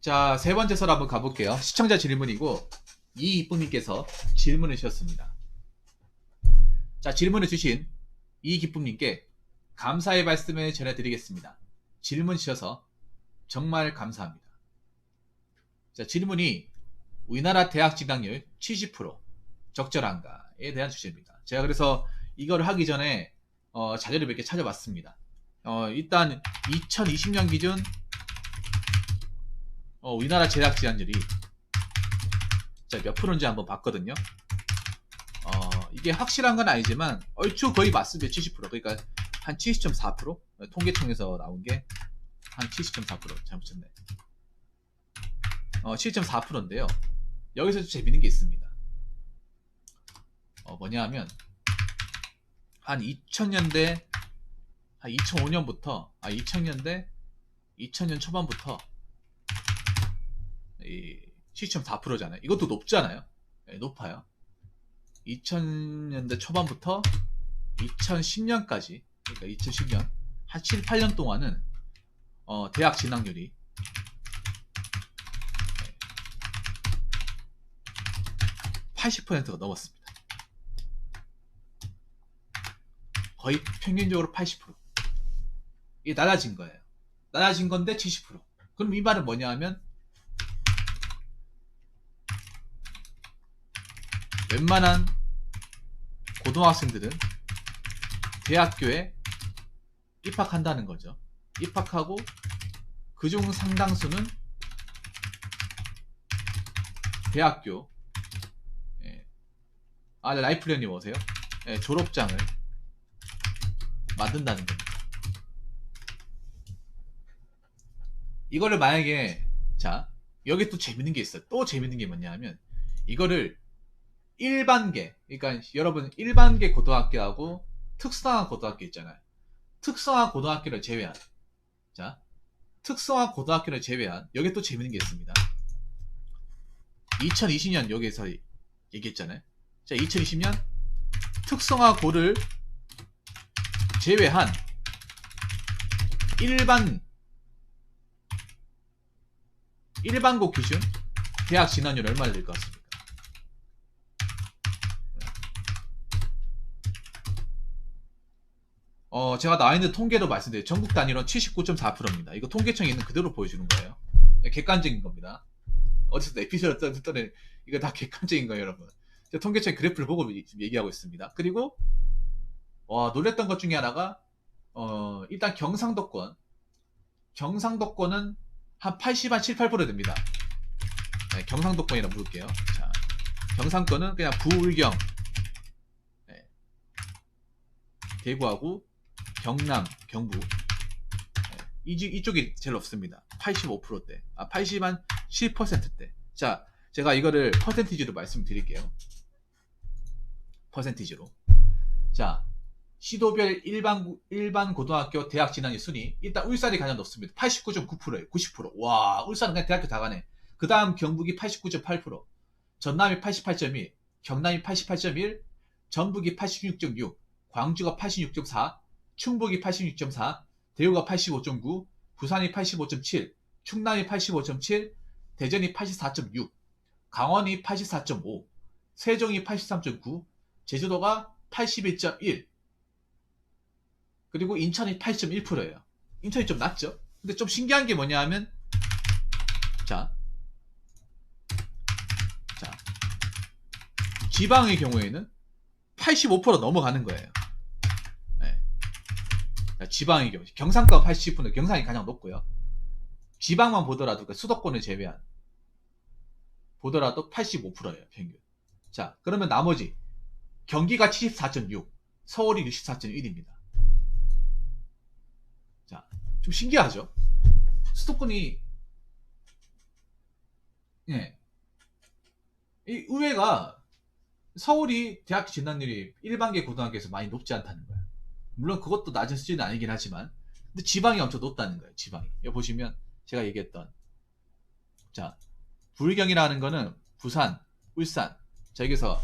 자, 세 번째 설 한번 가볼게요. 시청자 질문이고 이기쁨님께서 질문을 주셨습니다. 자, 질문을 주신 이기쁨님께 감사의 말씀을 전해드리겠습니다. 질문 주셔서 정말 감사합니다. 자, 질문이 우리나라 대학 진학률 70% 적절한가에 대한 주제입니다. 제가 그래서 이걸 하기 전에 자료를 몇 개 찾아봤습니다. 일단 2020년 기준 우리나라 대학 진학률이 몇 프로인지 한번 봤거든요. 이게 확실한 건 아니지만 얼추 거의 맞습니다. 70%. 그러니까 한 70.4%? 통계청에서 나온 게 한 70.4%. 잘못 쳤네. 7.4%인데요. 여기서 좀 재밌는 게 있습니다. 뭐냐 하면 한 2000년대 한 2005년부터 2000년 초반부터 7.4%잖아요. 이것도 높잖아요. 네, 높아요. 2000년대 초반부터 2010년까지, 그러니까 2010년 한 7, 8년 동안은 대학 진학률이 80%가 넘었습니다. 거의 평균적으로 80%. 이게 낮아진 거예요. 낮아진 건데 70%. 그럼 이 말은 뭐냐 하면 웬만한 고등학생들은 대학교에 입학한다는 거죠. 입학하고 그중 상당수는 대학교 라이프런님 오세요. 졸업장을 만든다는 겁니다. 이거를 만약에 여기 또 재밌는 게 있어요. 또 재밌는 게 뭐냐 하면 이거를 일반계, 그러니까 여러분 일반계 고등학교하고 특성화 고등학교 있잖아요. 특성화 고등학교를 제외한 특성화 고등학교를 제외한 여기 또 재밌는 게 있습니다. 2020년 여기에서 얘기했잖아요. 자, 2020년 특성화고를 제외한 일반고 기준 대학 진학률 얼마나 될 것 같습니까? 제가 나와 있는 통계로 말씀드려요. 전국 단위로 79.4%입니다. 이거 통계청에 있는 그대로 보여주는 거예요. 객관적인 겁니다. 어디서 에피소드 듣더니 이거 다 객관적인 거예요, 여러분. 제가 통계청 그래프를 보고 지금 얘기하고 있습니다. 그리고 놀랬던 것 중에 하나가 일단 경상도권은 한 7, 8% 됩니다. 네, 경상도권이라고 부를게요. 자, 경상권은 그냥 부울경, 대구하고 경남, 경부, 이쪽이 제일 없습니다. 85%대, 10%대. 자, 제가 이거를 퍼센티지로 말씀드릴게요. 퍼센티지로. 자, 시도별 일반 고등학교 대학 진학률 순위. 일단 울산이 가장 높습니다. 89.9%예요. 90%. 와, 울산은 그냥 대학교 다 가네. 그 다음 경북이 89.8%, 전남이 88.1, 경남이 88.1, 전북이 86.6, 광주가 86.4, 충북이 86.4, 대구가 85.9, 부산이 85.7, 충남이 85.7, 대전이 84.6, 강원이 84.5, 세종이 83.9, 제주도가 81.1, 그리고 인천이 8.1%예요. 인천이 좀 낮죠? 근데 좀 신기한 게 뭐냐 하면 지방의 경우에는 85% 넘어가는 거예요. 네. 지방의 경우 경상도가 80%, 경상이 가장 높고요. 지방만 보더라도 그러니까 수도권을 제외한 보더라도 85%예요, 평균. 자, 그러면 나머지 경기가 74.6, 서울이 64.1입니다. 자, 좀 신기하죠? 수도권이 이 의외가 서울이 대학 진학률이 일반계 고등학교에서 많이 높지 않다는 거야. 물론 그것도 낮은 수준은 아니긴 하지만, 근데 지방이 엄청 높다는 거예요. 지방이. 여기 보시면 제가 얘기했던 부울경이라는 거는 부산, 울산, 여기서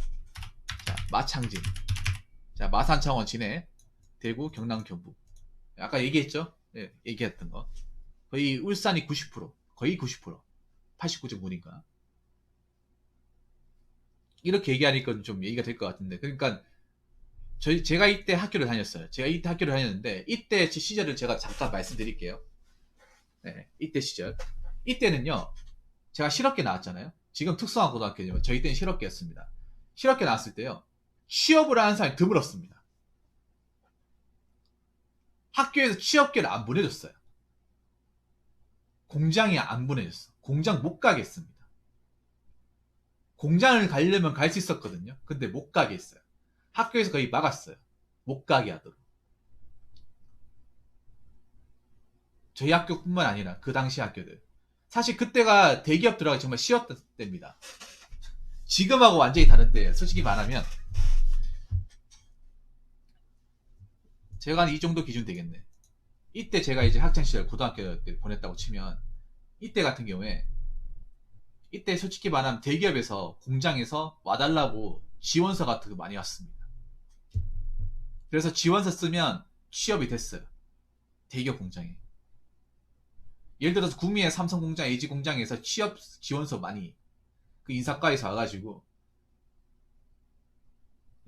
마창진, 마산창원, 진해, 대구, 경남, 경북. 아까 얘기했죠? 네, 얘기했던 거. 거의 울산이 90%, 거의 90%. 89.9니까. 이렇게 얘기하니까 좀 얘기가 될 것 같은데. 그러니까 제가 이때 학교를 다녔어요. 제가 이때 학교를 다녔는데 이때 시절을 제가 잠깐 말씀드릴게요. 네, 이때 시절. 이때는요. 제가 실업계 나왔잖아요. 지금 특수한 고등학교지만 저희 때는 실업계였습니다. 실업계 나왔을 때요. 취업을 하는 사람이 드물었습니다. 학교에서 취업계를 안 보내줬어요. 공장이 안 보내줬어. 공장 못 가게 했습니다. 공장을 가려면 갈 수 있었거든요. 근데 못 가게 했어요. 학교에서 거의 막았어요. 못 가게 하도록. 저희 학교뿐만 아니라 그 당시 학교들. 사실 그때가 대기업 들어가기 정말 쉬웠던 때입니다. 지금하고 완전히 다른 때예요. 솔직히 말하면 제가 한 이 정도 기준 되겠네. 이때 제가 이제 학창시절 고등학교 때 보냈다고 치면 이때 같은 경우에 이때 솔직히 말하면 대기업에서 공장에서 와달라고 지원서 같은 거 많이 왔습니다. 그래서 지원서 쓰면 취업이 됐어요. 대기업 공장에. 예를 들어서 구미의 삼성공장, LG공장에서 취업 지원서 많이 그 인사과에서 와가지고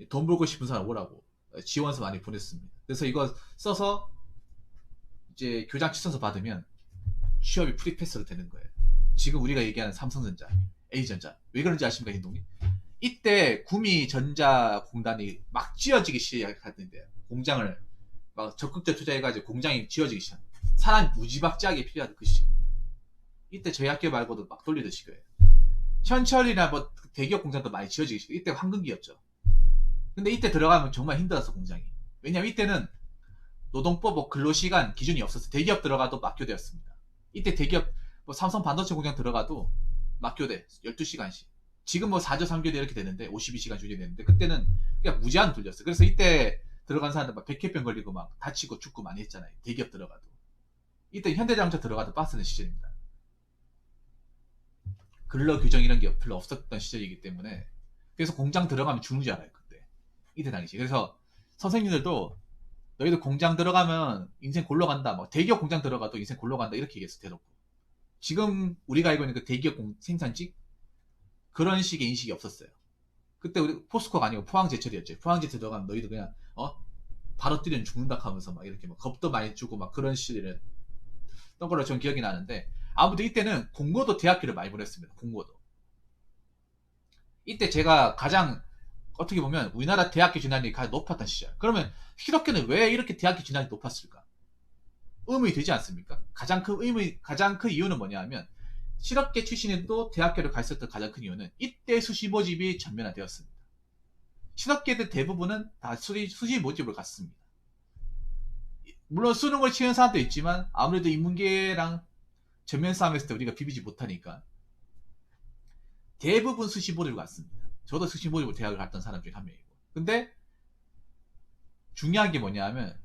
돈 벌고 싶은 사람 오라고 지원서 많이 보냈습니다. 그래서 이거 써서 이제 교장 추천서 받으면 취업이 프리패스로 되는 거예요. 지금 우리가 얘기하는 삼성전자, A전자. 왜 그런지 아십니까, hin동님? 이때 구미전자공단이 막 쥐어지기 시작했는데요. 공장을 막 적극적 투자해가지고 공장이 쥐어지기 시작. 사람이 무지막지하게 필요한 그 시. 이때 저희 학교 말고도 막 돌리듯이 거예요. 현철이나 뭐 대기업 공장도 많이 지어지기 시작. 이때 황금기였죠. 근데 이때 들어가면 정말 힘들었어, 공장이. 왜냐면 이때는 노동법 뭐 근로시간 기준이 없었어요. 대기업 들어가도 막교대였습니다. 이때 대기업 뭐 삼성 반도체 공장 들어가도 막교대 12시간씩. 지금 뭐 4조 3교대 이렇게 되는데 52시간 주게 되는데 그때는 그냥 무제한 돌렸어요. 그래서 이때 들어간 사람들 막 백혈병 걸리고 막 다치고 죽고 많이 했잖아요. 대기업 들어가도. 이때 현대자동차 들어가도 빡세는 시절입니다. 근로규정 이런 게 별로 없었던 시절이기 때문에 그래서 공장 들어가면 죽는 줄 알아요. 그때. 이때 당시. 그래서 선생님들도 너희들 공장 들어가면 인생 골로 간다. 뭐 대기업 공장 들어가도 인생 골로 간다. 이렇게 얘기했어. 대놓고. 지금 우리가 알고 있는 그 대기업 생산직 그런 식의 인식이 없었어요. 그때 우리 포스코가 아니고 포항제철이었죠. 포항제철 들어가면 너희들 그냥 바로 뛰면 죽는다 하면서 막 이렇게 막 겁도 많이 주고 막 그런 시절에 했던 걸로 전 기억이 나는데 아무튼 이때는 공고도 대학교를 많이 보냈습니다. 공고도. 이때 제가 가장 어떻게 보면 우리나라 대학교 진학률이 가장 높았던 시절. 그러면 실업계는 왜 이렇게 대학교 진학이 높았을까? 의문이 되지 않습니까? 가장 큰 이유는 뭐냐면 실업계 출신에도 대학교를 갔었던 가장 큰 이유는 이때 수시 모집이 전면화되었습니다. 실업계들 대부분은 다 수시 모집을 갔습니다. 물론 수능을 치는 사람도 있지만 아무래도 인문계랑 전면 싸움했을 때 우리가 비비지 못하니까 대부분 수시 모집을 갔습니다. 저도 수시 모집으로 대학을 갔던 사람 중에 한 명이고. 근데 중요한 게 뭐냐면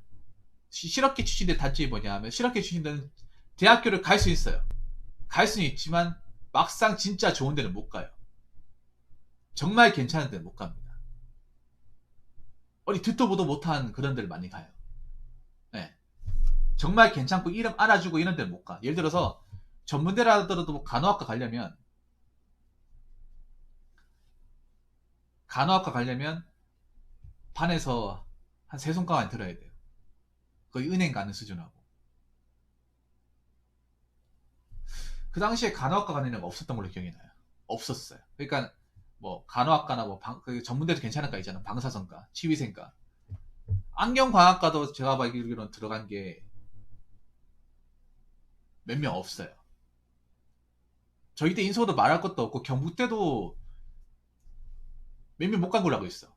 실업계 출신들 단점이 뭐냐면 실업계 출신들은 대학교를 갈 수 있어요. 갈 수는 있지만 막상 진짜 좋은 데는 못 가요. 정말 괜찮은 데는 못 갑니다. 어디 듣도 보도 못한 그런 데를 많이 가요. 네. 정말 괜찮고 이름 알아주고 이런 데는 못 가. 예를 들어서 전문대라더라도 뭐 간호학과 가려면 반에서 한 3손가락 들어야 돼요. 거의 은행 가는 수준하고. 그 당시에 간호학과 가는 애가 없었던 걸로 기억이 나요. 없었어요. 그러니까 뭐 간호학과나 뭐 그 전문대도 괜찮은 과 있잖아. 방사선과, 치위생과. 안경과학과도 제가 알기로는 들어간 게 몇 명 없어요. 저희 때 인서울도 말할 것도 없고 경북대도 몇 명 못 간 걸로 알고 있어.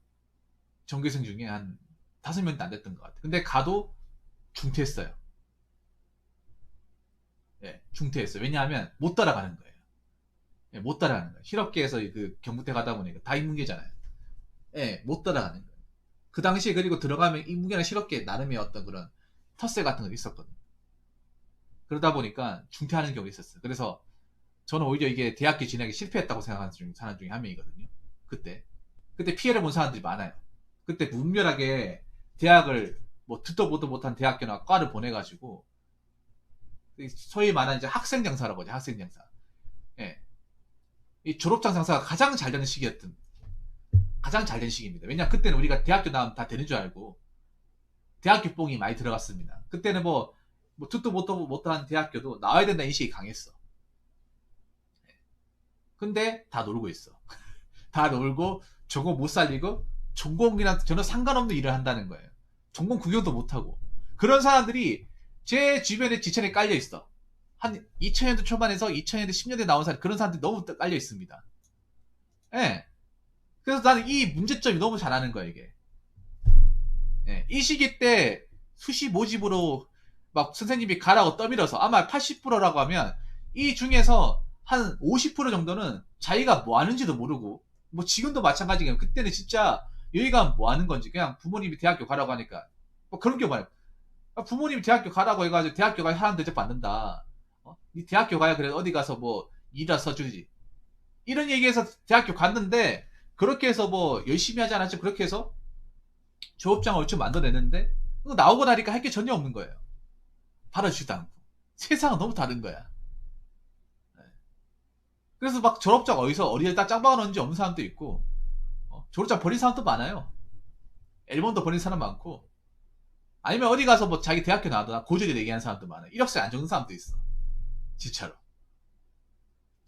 전교생 중에 한 5명도 안 됐던 것 같아. 근데 가도 중퇴했어요. 예, 중퇴했어요. 왜냐하면 못 따라가는 거예요. 예, 못 따라가는 거예요. 실업계에서 그 경북대 가다 보니까 다 인문계잖아요. 예, 못 따라가는 거예요. 그 당시에 그리고 들어가면 인문계나 실업계 나름의 어떤 그런 텃세 같은 거 있었거든요. 그러다 보니까 중퇴하는 경우가 있었어요. 그래서 저는 오히려 이게 대학교 진학이 실패했다고 생각하는 사람 중에 한 명이거든요. 그때 피해를 본 사람들이 많아요. 그때 무분별하게 대학을 뭐 듣도 보도 못한 대학교나 과를 보내가지고 소위 말하는 이제 학생장사라고 하죠. 학생장사. 예. 이 졸업장 장사가 가장 잘 되는 시기였던, 가장 잘 된 시기입니다. 왜냐면 그때는 우리가 대학교 나오면 다 되는 줄 알고 대학교 뽕이 많이 들어갔습니다. 그때는 뭐 듣도 못한 대학교도 나와야 된다는 인식이 강했어. 근데 다 놀고 있어. 다 놀고 전공 못 살리고 전공이랑 전혀 상관없는 일을 한다는 거예요. 전공 구경도 못하고. 그런 사람들이 제 주변에 지천에 깔려 있어. 한 2000년대 초반에서 2000년대 10년대 나온 사람, 그런 사람들이 너무 깔려 있습니다. 예. 그래서 나는 이 문제점이 너무 잘하는 거야, 이게. 예. 이 시기 때 수시 모집으로 막 선생님이 가라고 떠밀어서 아마 80%라고 하면 이 중에서 한 50% 정도는 자기가 뭐 하는지도 모르고, 뭐 지금도 마찬가지예요. 그때는 진짜 여기가 뭐 하는 건지 그냥 부모님이 대학교 가라고 하니까 뭐 그런 경우 말이야. 부모님이 대학교 가라고 해가지고 대학교 가야 사람 대접 받는다. 니 대학교 가야 그래 어디 가서 뭐 일이라 써주지. 이런 얘기해서 대학교 갔는데 그렇게 해서 뭐 열심히 하지 않았죠. 그렇게 해서 졸업장을 얼추 만들어냈는데 나오고 나니까 할 게 전혀 없는 거예요. 받아주지도 않고. 세상은 너무 다른 거야. 그래서 막 졸업장 어디에다 짱 박아놓은지 없는 사람도 있고, 졸업장 버린 사람도 많아요. 앨범도 버린 사람 많고, 아니면 어디 가서 뭐 자기 대학교 나왔다 고졸이 얘기하는 사람도 많아요. 이력서에 안 적는 사람도 있어. 진짜로.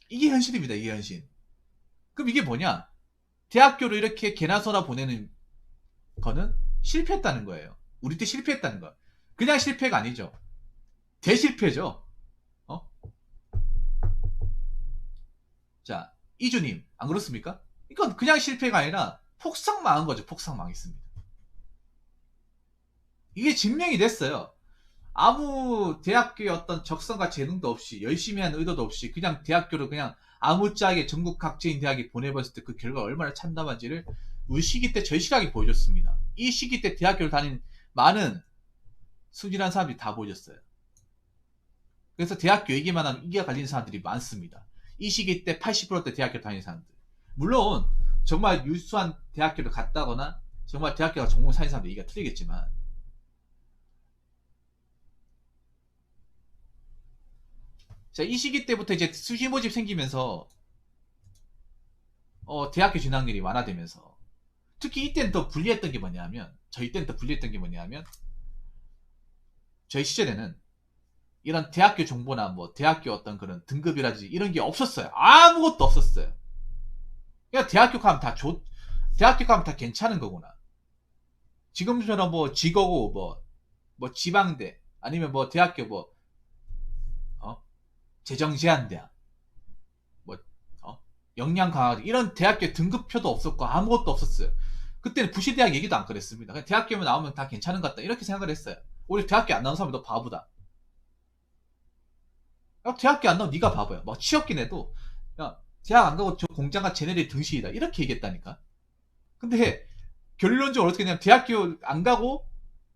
이게 현실입니다. 이게 현실. 그럼 이게 뭐냐? 대학교를 이렇게 개나 소나 보내는 거는 실패했다는 거예요. 우리 때 실패했다는 거. 그냥 실패가 아니죠. 대실패죠. 자, 이주님, 안 그렇습니까? 이건 그냥 실패가 아니라 폭삭 망한 거죠. 폭삭 망했습니다. 이게 증명이 됐어요. 아무 대학교의 어떤 적성과 재능도 없이, 열심히 한 의도도 없이, 그냥 대학교를 그냥 아무짝에 전국 각지인 대학에 보내버렸을 때 그 결과가 얼마나 참담한지를 우리 시기 때 절실하게 보여줬습니다. 이 시기 때 대학교를 다닌 많은 순진한 사람들이 다 보여줬어요. 그래서 대학교 얘기만 하면 이가 갈리는 사람들이 많습니다. 이 시기 때 80%대 대학교 다니는 사람들. 물론 정말 유수한 대학교를 갔다거나 정말 대학교가 전공을 사는 사람들 얘기가 틀리겠지만, 자, 이 시기 때부터 이제 수시 모집 생기면서 대학교 진학률이 완화되면서, 특히 이때는 더 불리했던 게 뭐냐면, 저희 때는 더 불리했던 게 뭐냐면, 저희 시절에는 이런 대학교 정보나 뭐 대학교 어떤 그런 등급이라든지 이런 게 없었어요. 아무것도 없었어요. 그냥 대학교 가면 대학교 가면 다 괜찮은 거구나. 지금처럼 뭐 지거고 뭐 지방대 아니면 뭐 대학교 재정제한대학 뭐 역량 강화 이런 대학교 등급표도 없었고 아무것도 없었어요. 그때는 부시대학 얘기도 안 그랬습니다. 그냥 대학교만 나오면 다 괜찮은 것 같다 이렇게 생각을 했어요. 우리 대학교 안 나온 사람이 너 바보다. 야, 대학교 안 나오면 네가 바보야. 뭐 취업긴 해도 야, 대학 안 가고 저 공장가 쟤네들이 등신이다 이렇게 얘기했다니까. 근데 결론적으로 어떻게 되냐면 대학교 안 가고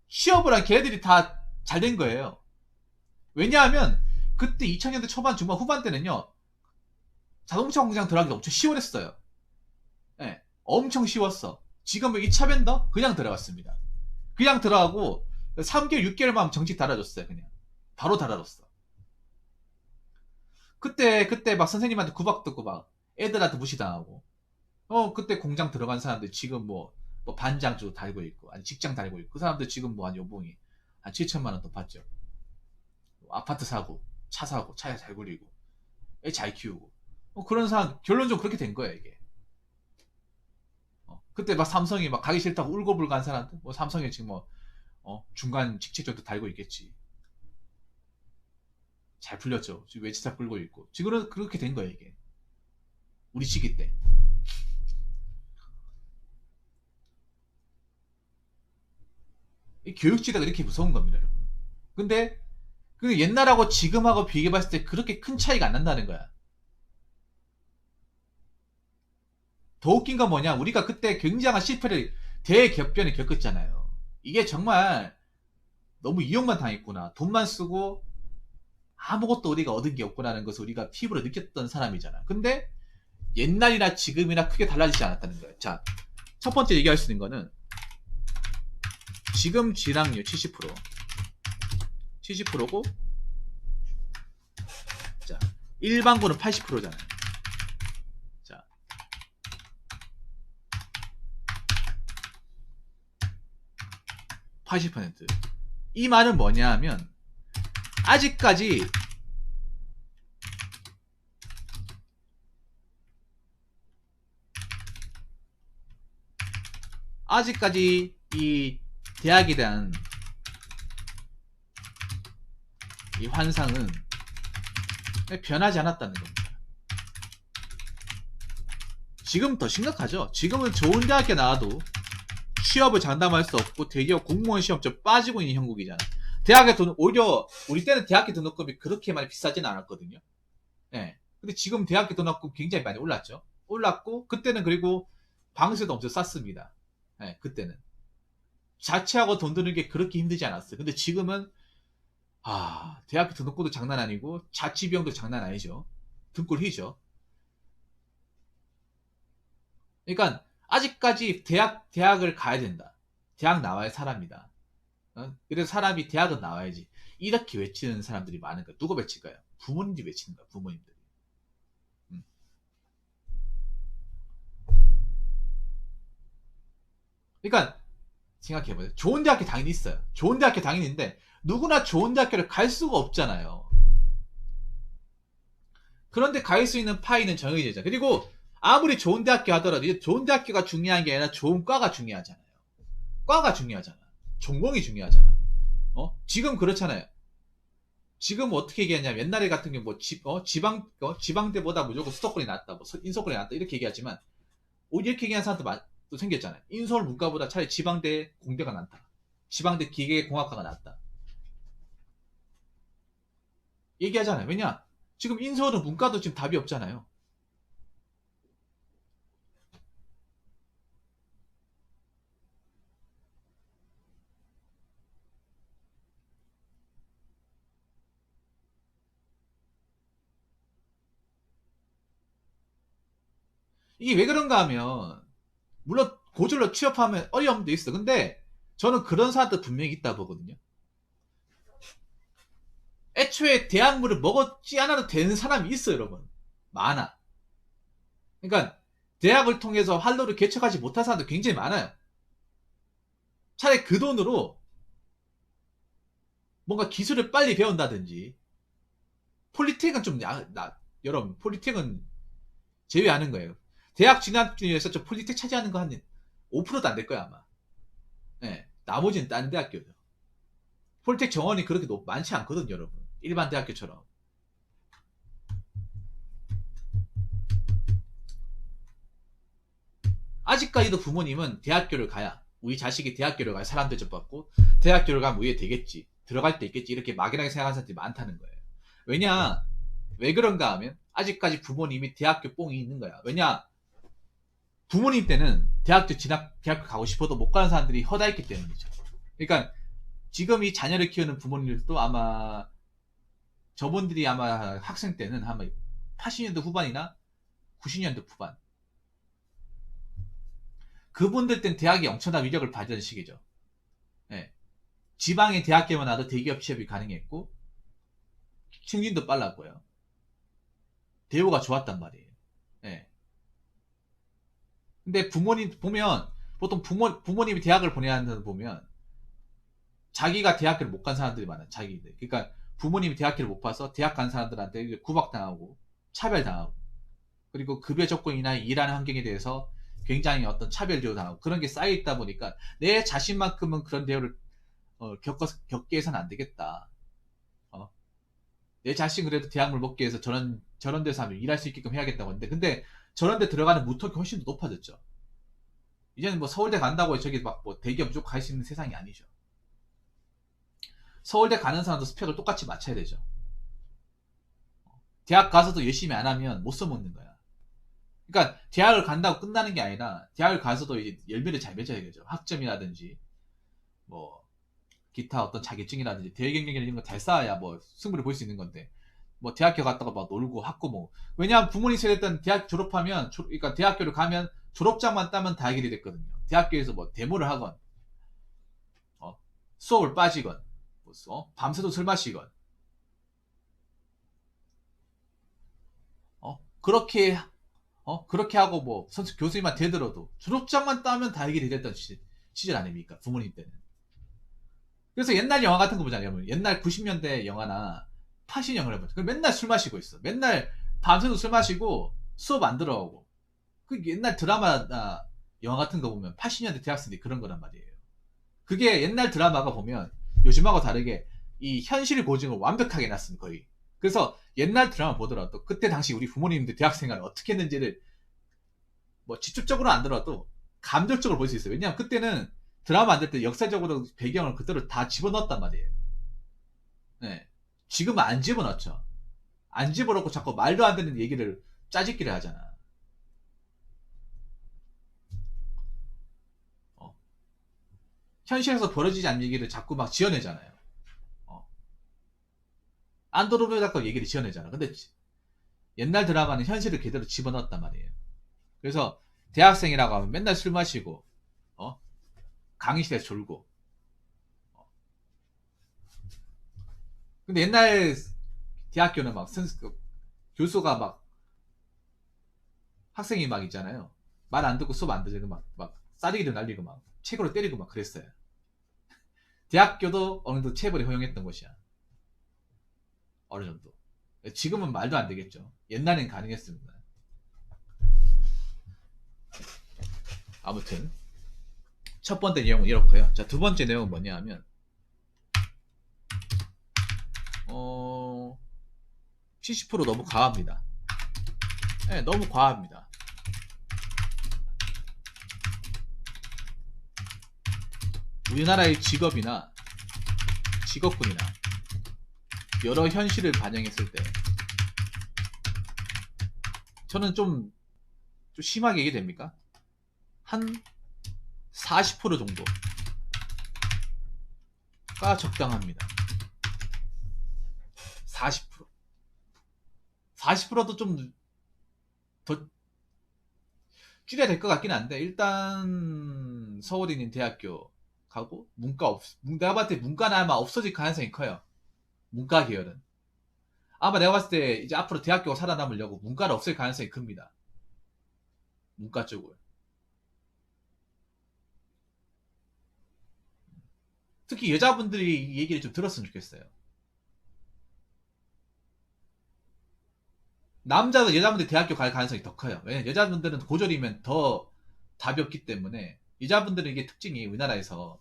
취업을 한 걔네들이 다 잘 된 거예요. 왜냐하면 그때 2000년대 초반 중반 후반 때는요 자동차 공장 들어가기가 엄청 쉬웠어요. 네, 엄청 쉬웠어. 지금 2차 벤더 그냥 들어갔습니다. 그냥 들어가고 3개월 6개월만 하면 정식 달아줬어요. 그냥 바로 달아줬어. 그때 막 선생님한테 구박 듣고 막 애들한테 무시당하고 그때 공장 들어간 사람들 지금 뭐 반장 쪽 달고 있고 아니 직장 달고 있고 그 사람들 지금 뭐 한 연봉이 한 7천만 원 더 받죠. 아파트 사고 차 사고 차에 잘 굴리고 애 잘 키우고 그런 사람 결론적으로 그렇게 된 거야 이게. 그때 막 삼성이 막 가기 싫다고 울고불고 한 사람들 뭐 삼성이 지금 중간 직책 정도 달고 있겠지. 잘 풀렸죠. 지금 외제차 끌고 있고 지금은 그렇게 된 거야 이게. 우리 시기 때. 이 교육지대가 이렇게 무서운 겁니다, 여러분. 근데 그 옛날하고 지금하고 비교해 봤을 때 그렇게 큰 차이가 안 난다는 거야. 더 웃긴 건 뭐냐? 우리가 그때 굉장한 실패를 대격변을 겪었잖아요. 이게 정말 너무 이용만 당했구나. 돈만 쓰고 아무것도 우리가 얻은 게 없구나라는 것을 우리가 피부로 느꼈던 사람이잖아. 근데 옛날이나 지금이나 크게 달라지지 않았다는 거예요. 자, 첫 번째 얘기할 수 있는 거는 지금 진학률 70%. 70%고 자, 일반고는 80%잖아요. 80%. 이 말은 뭐냐 하면 아직까지 이 대학에 대한 이 환상은 변하지 않았다는 겁니다. 지금 더 심각하죠. 지금은 좋은 대학교 나와도 취업을 장담할 수 없고 대기업 공무원 시험점 빠지고 있는 형국이잖아. 대학에 돈 오히려 우리 때는 대학교 등록금이 그렇게 많이 비싸진 않았거든요. 예. 근데 지금 대학교 등록금 굉장히 많이 올랐죠. 올랐고 그때는 그리고 방세도 엄청 쌌습니다. 예, 그때는 자취하고 돈 드는 게 그렇게 힘들지 않았어요. 근데 지금은 대학교 등록금도 장난 아니고 자취비용도 장난 아니죠. 등골 휘죠. 그러니까 아직까지 대학을 가야 된다. 대학 나와야 사람이다. 그래서 사람이 대학은 나와야지. 이렇게 외치는 사람들이 많은 거야. 누가 외칠까요? 부모님들이 외치는 거야. 부모님들이. 음. 그러니까 생각해보세요. 좋은 대학교 당연히 있어요. 좋은 대학교 당연히 있는데 누구나 좋은 대학교를 갈 수가 없잖아요. 그런데 갈 수 있는 파이는 정해지죠. 그리고 아무리 좋은 대학교 하더라도 좋은 대학교가 중요한 게 아니라 좋은 과가 중요하잖아요. 과가 중요하잖아. 전공이 중요하잖아. 지금 그렇잖아요. 지금 어떻게 얘기하냐면 옛날에 같은 경우 지방대보다 무조건 수도권이 낫다, 인서권이 낫다 이렇게 얘기하지만 이렇게 얘기하는 사람도 또 생겼잖아요. 인서울 문과보다 차라리 지방대 공대가 낫다. 지방대 기계공학과가 낫다. 얘기하잖아요. 왜냐? 지금 인서울은 문과도 지금 답이 없잖아요. 이게 왜 그런가 하면 물론 고졸로 취업하면 어려움도 있어. 근데 저는 그런 사람도 분명히 있다 보거든요. 애초에 대학물을 먹었지 않아도 되는 사람이 있어요, 여러분. 많아. 그러니까 대학을 통해서 활로를 개척하지 못한 사람도 굉장히 많아요. 차라리 그 돈으로 뭔가 기술을 빨리 배운다든지 폴리텍은 좀 여러분 폴리텍은 제외하는 거예요. 대학 진학 중에서 저 폴리텍 차지하는 거 한 5%도 안 될 거야 아마. 네, 나머지는 다른 대학교죠. 폴텍 정원이 그렇게 많지 않거든요, 여러분. 일반 대학교처럼. 아직까지도 부모님은 대학교를 가야 우리 자식이 대학교를 가야 사람 대접받고 대학교를 가면 우리 되겠지. 들어갈 때 있겠지. 이렇게 막연하게 생각하는 사람들이 많다는 거예요. 왜냐? 왜 그런가 하면 아직까지 부모님이 대학교 뽕이 있는 거야. 왜냐? 부모님 때는 대학교 가고 싶어도 못 가는 사람들이 허다했기 때문이죠. 그러니까 지금 이 자녀를 키우는 부모님들도 아마 저분들이 아마 학생 때는 아마 80년대 후반이나 90년대 후반 그분들 땐 대학이 엄청난 위력을 발휘하는 시기죠. 예. 지방의 대학교만 와도 대기업 취업이 가능했고 승진도 빨랐고요. 대우가 좋았단 말이에요. 예. 근데 부모님 보면 보통 부모님이 대학을 보내야 한다는 보면 자기가 대학교를 못 간 사람들이 많아요. 자기들. 그러니까 부모님이 대학교를 못 봐서 대학 간 사람들한테 구박당하고 차별당하고 그리고 급여 조건이나 일하는 환경에 대해서 굉장히 어떤 차별도 당하고 그런 게 쌓여 있다 보니까 내 자신만큼은 그런 대우를 겪게 해서는 안 되겠다. 내 자신 그래도 대학을 먹기 위해서 저런 데서 하면 일할 수 있게끔 해야겠다고 했는데 근데 저런 데 들어가는 무턱이 훨씬 더 높아졌죠. 이제는 뭐 서울대 간다고 저기 막 뭐 대기업 무조건 갈 수 있는 세상이 아니죠. 서울대 가는 사람도 스펙을 똑같이 맞춰야 되죠. 대학 가서도 열심히 안 하면 못 써먹는 거야. 그러니까 대학을 간다고 끝나는 게 아니라 대학을 가서도 이제 열매를 잘 맺어야 되죠. 학점이라든지 뭐 기타 어떤 자격증이라든지 대외 경쟁이나 이런 거 잘 쌓아야 뭐 승부를 볼 수 있는 건데 뭐 대학교 갔다가 막 놀고 학고 뭐 왜냐하면 부모님 세대 때는 대학 졸업하면 그러니까 대학교를 가면 졸업장만 따면 다 해결이 됐거든요. 대학교에서 뭐 데모를 하건 수업을 빠지건 밤새도 술 마시건 그렇게 하고 뭐 선수 교수님만 되들어도 졸업장만 따면 다 해결이 됐던 시절 아닙니까? 부모님 때는. 그래서 옛날 영화 같은 거 보잖아요. 옛날 90년대 영화나 80 영화를 보죠. 맨날 술 마시고 있어. 맨날 밤새도 술 마시고 수업 안 들어오고. 그 옛날 드라마나 영화 같은 거 보면 80년대 대학생들이 그런 거란 말이에요. 그게 옛날 드라마가 보면 요즘하고 다르게 이 현실 고증을 완벽하게 해놨습니다. 거의. 그래서 옛날 드라마 보더라도 그때 당시 우리 부모님들 대학생활을 어떻게 했는지를 뭐 직접적으로 안 들어도 감정적으로 볼 수 있어요. 왜냐하면 그때는 드라마 만들 때 역사적으로 배경을 그대로 다 집어넣었단 말이에요. 네. 지금은 안 집어넣죠. 안 집어넣고 자꾸 말도 안 되는 얘기를 짜집기를 하잖아. 어. 현실에서 벌어지지 않는 얘기를 자꾸 막 지어내잖아요. 어. 안드로메다 얘기를 지어내잖아. 근데 옛날 드라마는 현실을 그대로 집어넣었단 말이에요. 그래서 대학생이라고 하면 맨날 술 마시고 어? 강의실에서 졸고. 근데 옛날 대학교는 막 교수가 막 학생이 막 있잖아요. 말 안 듣고 수업 안 듣고 막 싸대기를 날리고 막 책으로 때리고 막 그랬어요. 대학교도 어느 정도 체벌이 허용했던 곳이야. 어느 정도. 지금은 말도 안 되겠죠. 옛날엔 가능했습니다. 아무튼 첫 번째 내용은 이렇고요. 자, 두 번째 내용은 뭐냐 하면 70% 너무 과합니다. 네, 너무 과합니다. 우리나라의 직업이나 직업군이나 여러 현실을 반영했을 때 저는 좀 심하게 얘기됩니까? 한 40% 정도가 적당합니다. 40%. 40%도 좀 더 줄여야 될 것 같긴 한데, 일단 서울에 있는 대학교 가고 내가 봤을 때 문과는 아마 없어질 가능성이 커요. 문과 계열은. 아마 내가 봤을 때 이제 앞으로 대학교가 살아남으려고 문과를 없앨 가능성이 큽니다. 문과 쪽을. 특히 여자분들이 이 얘기를 좀 들었으면 좋겠어요. 남자도 여자분들이 대학교 갈 가능성이 더 커요. 왜냐면 여자분들은 고졸이면 더 답이 없기 때문에. 여자분들은 이게 특징이 우리나라에서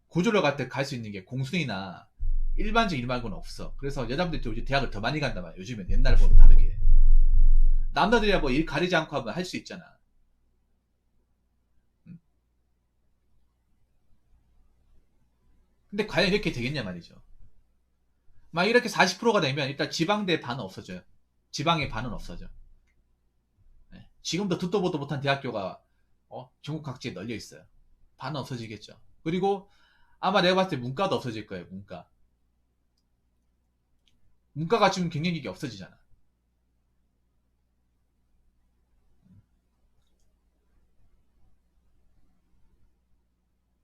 고졸로 갈 때 갈 수 있는 게 공순이나 일반적 일 말고는 없어. 그래서 여자분들이 또 이제 대학을 더 많이 간다 말이야. 요즘엔 옛날보다 다르게. 남자들이야 뭐 일 가리지 않고 하면 할 수 있잖아. 근데 과연 이렇게 되겠냐 말이죠. 막 이렇게 40%가 되면 일단 지방대 반은 없어져요. 지방의 반은 없어져. 네. 지금도 듣도 보도 못한 대학교가 전국 각지에 널려 있어요. 반은 없어지겠죠. 그리고 아마 내가 봤을 때 문과도 없어질 거예요. 문과가 지금 경쟁력이 없어지잖아.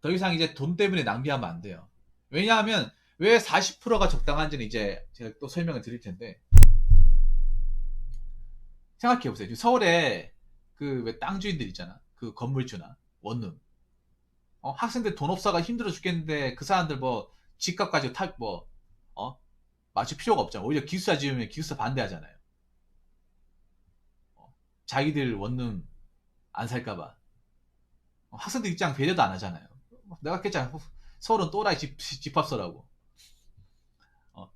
더 이상 이제 돈 때문에 낭비하면 안 돼요. 왜냐하면 왜 40%가 적당한지는 이제 제가 또 설명을 드릴 텐데, 생각해 보세요. 지금 서울에 그 왜 땅 주인들 있잖아. 그 건물주나 원룸. 학생들 돈 없어가 힘들어 죽겠는데 그 사람들 뭐 집값 가지고 어? 맞출 필요가 없잖아. 오히려 기숙사 지으면 기숙사 반대하잖아요. 자기들 원룸 안 살까봐. 학생들 입장 배려도 안 하잖아요. 내가 했잖아. 서울은 또라이 집합서라고. 어,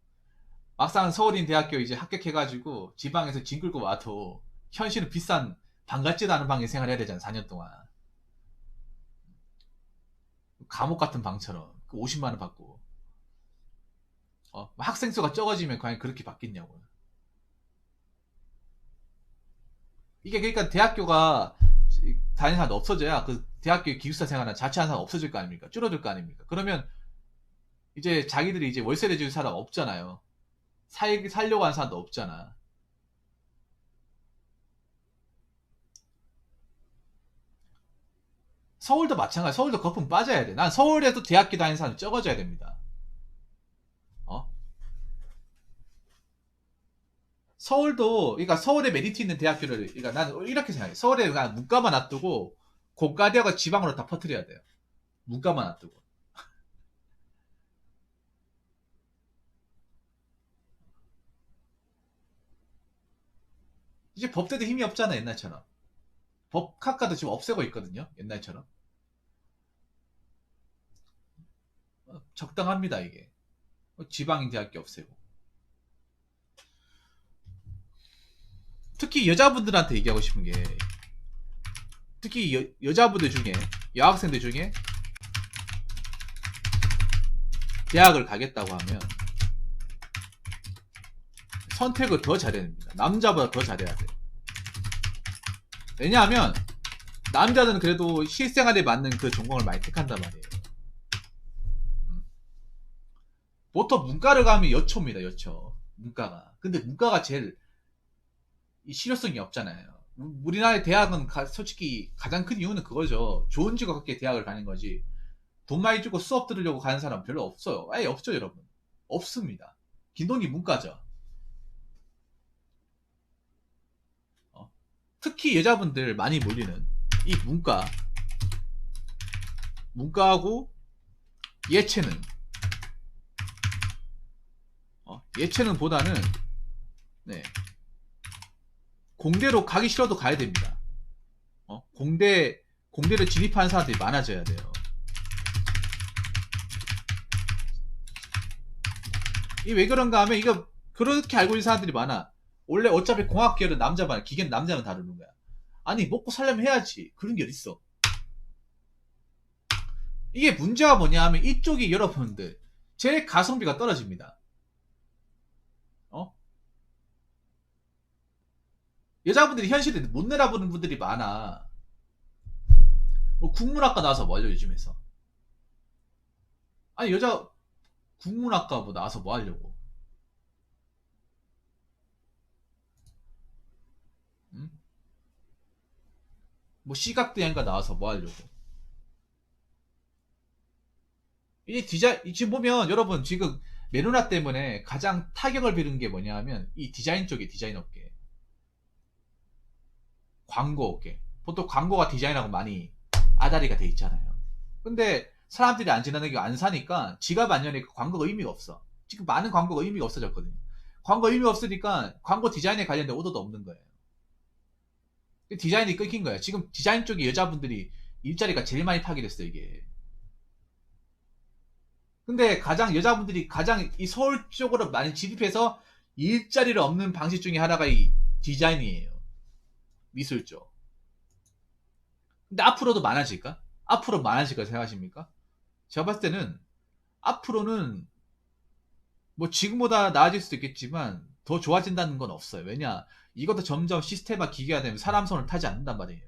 막상 서울인 대학교 이제 합격해가지고 지방에서 짐 끌고 와도 현실은 비싼 방 같지도 않은 방에 생활해야 되잖아. 4년 동안. 감옥 같은 방처럼 50만 원 받고. 학생 수가 적어지면 과연 그렇게 바뀌냐고. 이게 그러니까 대학교가 다니는 사람 없어져야 그 대학교 기숙사 생활은 자취하는 사람 없어질 거 아닙니까? 줄어들 거 아닙니까? 그러면 이제 자기들이 이제 월세 내줄 사람 없잖아요. 살려고 하는 사람도 없잖아. 서울도 마찬가지. 서울도 거품 빠져야 돼. 난 서울에도 대학교 다니는 사람이 적어져야 됩니다. 어? 서울도, 그러니까 서울에 메리트 있는 대학교를, 그러니까 나는 이렇게 생각해. 서울에 그냥 문과만 놔두고 고가 대학을 지방으로 다 퍼뜨려야 돼요. 문과만 놔두고. 이제 법대도 힘이 없잖아, 옛날처럼. 법학과도 지금 없애고 있거든요, 옛날처럼. 적당합니다, 이게. 지방대학교 없애고. 특히 여자분들한테 얘기하고 싶은 게, 특히 여자분들 중에, 여학생들 중에 대학을 가겠다고 하면 선택을 더 잘해야 됩니다. 남자보다 더 잘해야 돼요. 왜냐하면 남자들은 그래도 실생활에 맞는 그 전공을 많이 택한단 말이에요. 보통 문과를 가면 여초입니다, 여초. 문과가. 근데 문과가 제일 실효성이 없잖아요. 우리나라의 대학은 솔직히 가장 큰 이유는 그거죠. 좋은 직업 갖게 대학을 가는 거지. 돈 많이 주고 수업 들으려고 가는 사람 별로 없어요. 아예 없죠, 여러분. 없습니다. 긴동이 문과죠. 특히 여자분들 많이 몰리는 이 문과하고 예체능. 예체능보다는 네, 공대로 가기 싫어도 가야 됩니다. 공대를 진입하는 사람들이 많아져야 돼요. 이 왜 그런가 하면 이거 그렇게 알고 있는 사람들이 많아. 원래 어차피 공학 계열은 남자만, 기계는 남자만 다루는 거야. 아니 먹고 살려면 해야지. 그런 게 어딨어. 이게 문제가 뭐냐 하면 이쪽이 여러분들 제일 가성비가 떨어집니다. 여자분들이 현실에 못 내다보는 분들이 많아. 뭐 국문학과 나와서 뭐 하려 요즘에서. 아니 여자 국문학과 뭐 나와서 뭐 하려고. 응? 뭐 시각대학과 나와서 뭐 하려고. 지금 보면 여러분 지금 메로나 때문에 가장 타격을 입은 게 뭐냐 하면 이 디자인 쪽에 디자인 업계. 광고 업계. 보통 광고가 디자인하고 많이 아다리가 돼 있잖아요. 근데 사람들이 안 지나다니고 안 사니까 지갑 안 여니까 광고가 의미가 없어. 지금 많은 광고가 의미가 없어졌거든요. 광고 의미가 없으니까 광고 디자인에 관련된 오더도 없는 거예요. 디자인이 끊긴 거예요. 지금 디자인 쪽에 여자분들이 일자리가 제일 많이 파괴됐어요, 이게. 근데 여자분들이 가장 이 서울 쪽으로 많이 진입해서 일자리를 얻는 방식 중에 하나가 이 디자인이에요. 미술 쪽. 근데 앞으로도 많아질까? 앞으로 많아질 거 생각하십니까? 제가 봤을 때는 앞으로는 뭐 지금보다 나아질 수도 있겠지만 더 좋아진다는 건 없어요. 왜냐? 이것도 점점 시스템화 기계가 되면 사람 손을 타지 않는단 말이에요.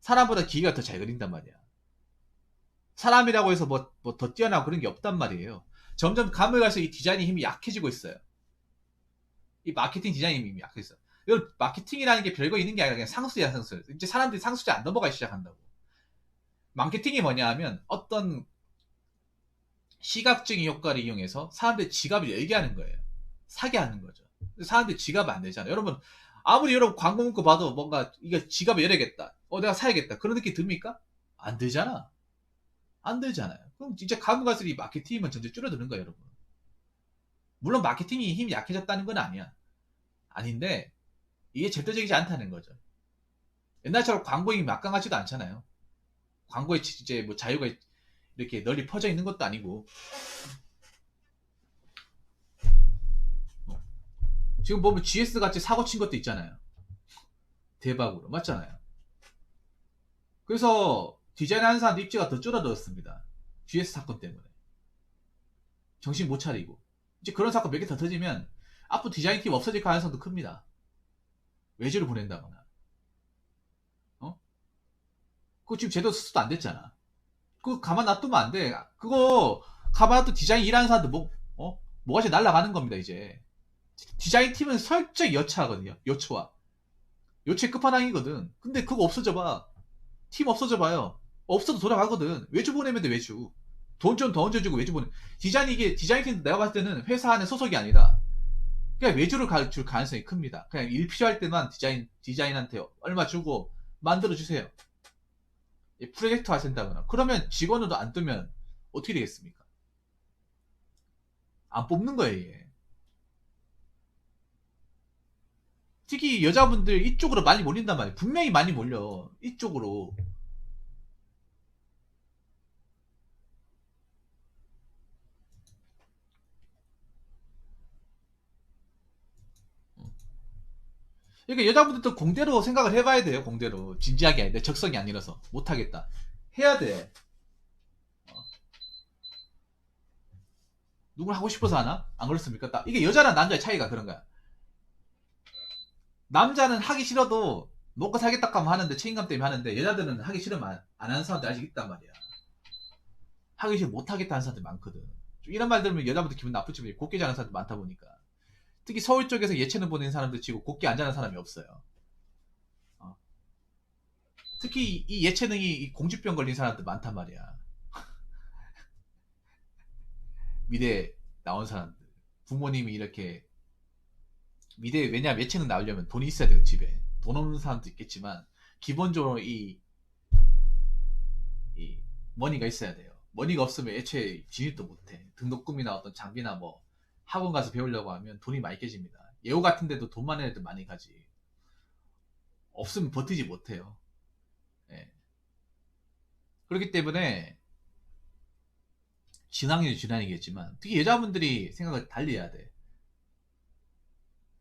사람보다 기계가 더 잘 그린단 말이야. 사람이라고 해서 뭐 더 뛰어나고 그런 게 없단 말이에요. 점점 감을 갈수록 이 디자인의 힘이 약해지고 있어요. 이 마케팅 디자인의 힘이 약해졌어. 이건 마케팅이라는 게 별거 있는 게 아니라 그냥 상수야, 상수. 이제 사람들이 상수제 안 넘어가기 시작한다고. 마케팅이 뭐냐 하면 어떤 시각적인 효과를 이용해서 사람들의 지갑을 열게 하는 거예요. 사게 하는 거죠. 사람들이 지갑을 안 내잖아요. 여러분, 아무리 여러분 광고 문구 봐도 뭔가 이거 지갑을 열어야겠다. 내가 사야겠다. 그런 느낌 듭니까? 안 들잖아. 안 들잖아요. 그럼 진짜 가면 갈수록 이 마케팅은 점점 줄어드는 거예요, 여러분. 물론 마케팅이 힘이 약해졌다는 건 아니야. 아닌데 이게 절대적이지 않다는 거죠. 옛날처럼 광고 힘이 막강하지도 않잖아요. 광고에 이제 뭐 자유가 이렇게 널리 퍼져 있는 것도 아니고. 지금 보면 GS 같이 사고 친 것도 있잖아요. 대박으로. 맞잖아요. 그래서 디자인하는 사람들 입지가 더 줄어들었습니다. GS 사건 때문에. 정신 못 차리고. 이제 그런 사건 몇 개 더 터지면 앞으로 디자인팀 없어질 가능성도 큽니다. 외주를 보낸다거나. 그거 지금 제대로 수습도 안 됐잖아. 그거 가만 놔두면 안 돼. 그거 가만 놔두 디자인 일하는 사람들 뭐가지 날아가는 겁니다, 이제. 디자인 팀은 설정 여차하거든요. 여초와. 여초의 끝판왕이거든. 근데 그거 없어져 봐. 팀 없어져 봐요. 없어도 돌아가거든. 외주 보내면 돼, 외주. 돈 좀 더 얹어주고 외주 보내. 디자인 팀 내가 봤을 때는 회사 안에 소속이 아니라 그냥 외주를 줄 가능성이 큽니다. 그냥 일 필요할 때만 디자인한테 얼마 주고 만들어주세요. 프로젝트 하신다거나. 그러면 직원으로 안 뜨면 어떻게 되겠습니까? 안 뽑는 거예요, 얘. 특히 여자분들 이쪽으로 많이 몰린단 말이에요. 분명히 많이 몰려. 이쪽으로. 그러니까 여자분들도 공대로 생각을 해봐야 돼요. 공대로. 진지하게 아닌데 적성이 아니라서 못하겠다. 해야 돼. 누굴 하고 싶어서 하나? 안 그렇습니까? 이게 여자랑 남자의 차이가 그런 거야. 남자는 하기 싫어도 먹고 살겠다 하면 하는데 책임감 때문에 하는데 여자들은 하기 싫으면 안 하는 사람들 아직 있단 말이야. 하기 싫으면 못 하겠다 하는 사람들 많거든. 이런 말 들으면 여자분들 기분 나쁘지만 곱게 자는 사람들 많다 보니까. 특히 서울 쪽에서 예체능 보는 사람들 치고 곱게 안 자는 사람이 없어요. 특히 이 예체능이 공주병 걸린 사람들 많단 말이야. 미대 나온 사람들. 부모님이 이렇게 미대 왜냐면 예체능 나오려면 돈이 있어야 돼요. 집에 돈 없는 사람도 있겠지만 기본적으로 이 머니가 있어야 돼요. 머니가 없으면 애초에 진입도 못해. 등록금이나 어떤 장비나 뭐 학원 가서 배우려고 하면 돈이 많이 깨집니다. 예우 같은 데도 돈 많은 애들 많이 가지. 없으면 버티지 못해요. 예. 그렇기 때문에 진학률이 진학이겠지만 특히 여자분들이 생각을 달리 해야 돼.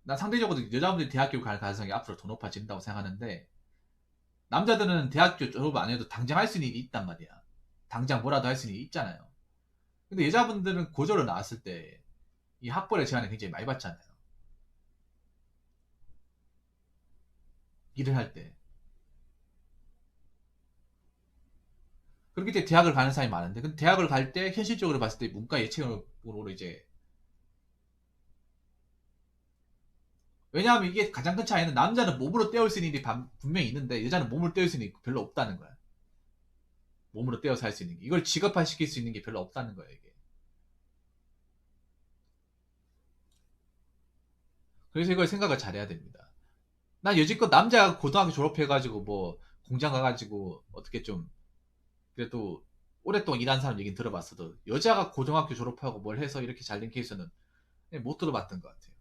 난 상대적으로 여자분들이 대학교 갈 가능성이 앞으로 더 높아진다고 생각하는데 남자들은 대학교 졸업 안 해도 당장 할 수 있는 일이 있단 말이야. 당장 뭐라도 할 수 있는 일이 있잖아요. 근데 여자분들은 고졸로 나왔을 때 이 학벌의 제한을 굉장히 많이 받잖아요. 일을 할 때. 그렇기 때문에 대학을 가는 사람이 많은데 근데 대학을 갈 때 현실적으로 봤을 때 문과 예체능으로 이제 왜냐하면 이게 가장 큰 차이는 남자는 몸으로 때울 수 있는 일이 분명히 있는데 여자는 몸으로 때울 수 있는 게 별로 없다는 거야. 몸으로 떼어서 할 수 있는 게 이걸 직업화 시킬 수 있는 게 별로 없다는 거야 이게. 그래서 이걸 생각을 잘해야 됩니다. 난 여지껏 남자가 고등학교 졸업해가지고 뭐 공장 가가지고 어떻게 좀 그래도 오랫동안 일한 사람 얘기는 들어봤어도 여자가 고등학교 졸업하고 뭘 해서 이렇게 잘 된 케이스는 못 들어봤던 것 같아요.